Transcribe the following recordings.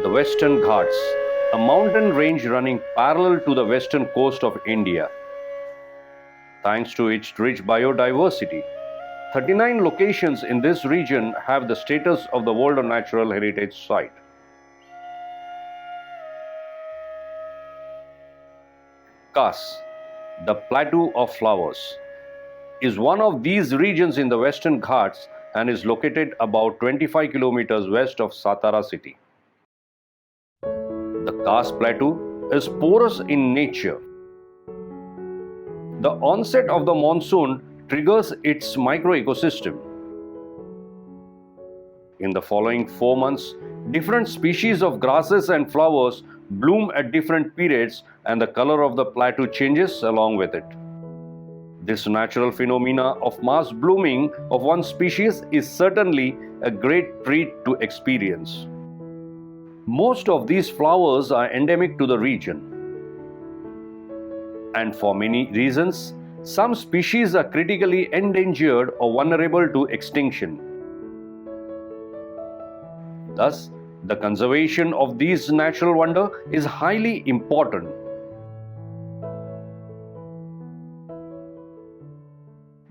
The Western Ghats, a mountain range running parallel to the western coast of India. Thanks to its rich biodiversity, 39 locations in this region have the status of the World Natural Heritage Site. Khas, the Plateau of Flowers, is one of these regions in the Western Ghats and is located about 25 kilometers west of Satara city. The Khas Plateau is porous in nature. The onset of the monsoon triggers its microecosystem. In the following 4 months, different species of grasses and flowers bloom at different periods and the color of the plateau changes along with it. This natural phenomena of mass blooming of one species is certainly a great treat to experience. Most of these flowers are endemic to the region. And for many reasons, some species are critically endangered or vulnerable to extinction. Thus, the conservation of these natural wonders is highly important.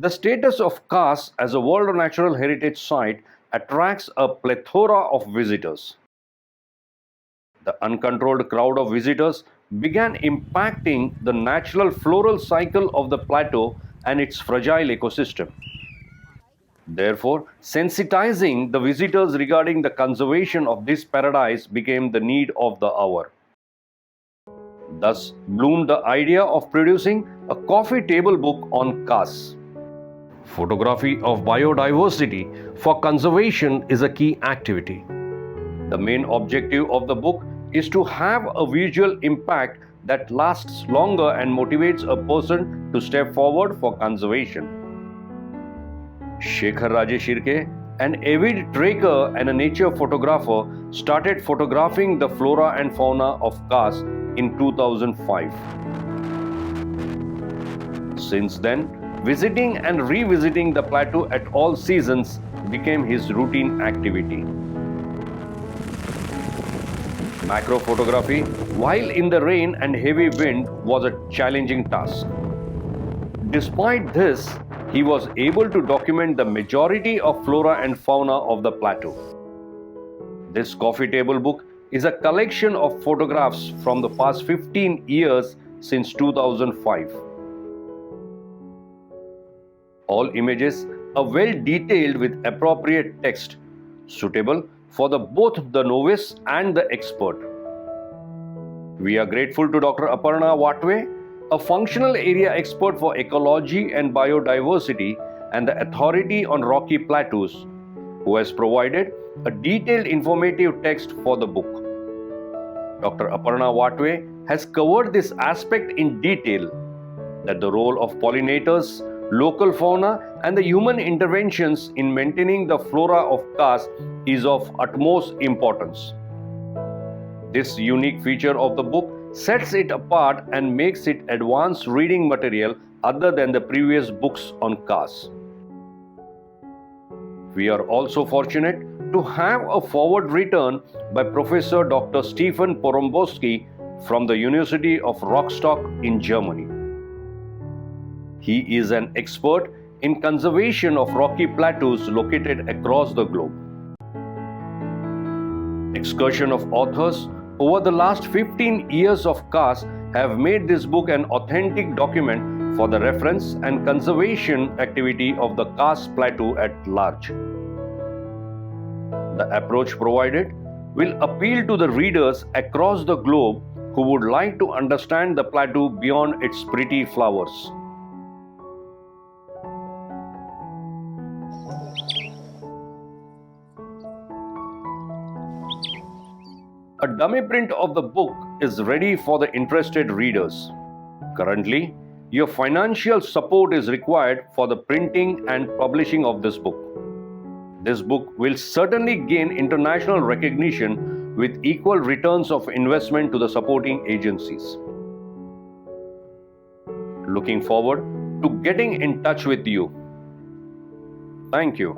The status of Khas as a World Natural Heritage Site attracts a plethora of visitors. The uncontrolled crowd of visitors began impacting the natural floral cycle of the plateau and its fragile ecosystem. Therefore, sensitizing the visitors regarding the conservation of this paradise became the need of the hour. Thus bloomed the idea of producing a coffee table book on Khas. Photography of biodiversity for conservation is a key activity. The main objective of the book is to have a visual impact that lasts longer and motivates a person to step forward for conservation. Shekhar Rajesh Shirke, an avid trekker and a nature photographer, started photographing the flora and fauna of Khas in 2005. Since then, visiting and revisiting the plateau at all seasons became his routine activity. Macro photography, while in the rain and heavy wind, was a challenging task. Despite this, he was able to document the majority of flora and fauna of the plateau. This coffee table book is a collection of photographs from the past 15 years since 2005. All images are well detailed with appropriate text, suitable for both the novice and the expert. We are grateful to Dr. Aparna Watwe, a functional area expert for ecology and biodiversity and the Authority on Rocky Plateaus, who has provided a detailed informative text for the book. Dr. Aparna Watwe has covered this aspect in detail, that the role of pollinators, local fauna and the human interventions in maintaining the flora of Khas is of utmost importance. This unique feature of the book sets it apart and makes it advanced reading material other than the previous books on Khas. We are also fortunate to have a forward written by Professor Dr. Stefan Poromboski from the University of Rostock in Germany. He is an expert in conservation of rocky plateaus located across the globe. Excursion of authors over the last 15 years of Khas have made this book an authentic document for the reference and conservation activity of the Khas Plateau at large. The approach provided will appeal to the readers across the globe who would like to understand the plateau beyond its pretty flowers. A dummy print of the book is ready for the interested readers. Currently, your financial support is required for the printing and publishing of this book. This book will certainly gain international recognition with equal returns of investment to the supporting agencies. Looking forward to getting in touch with you. Thank you.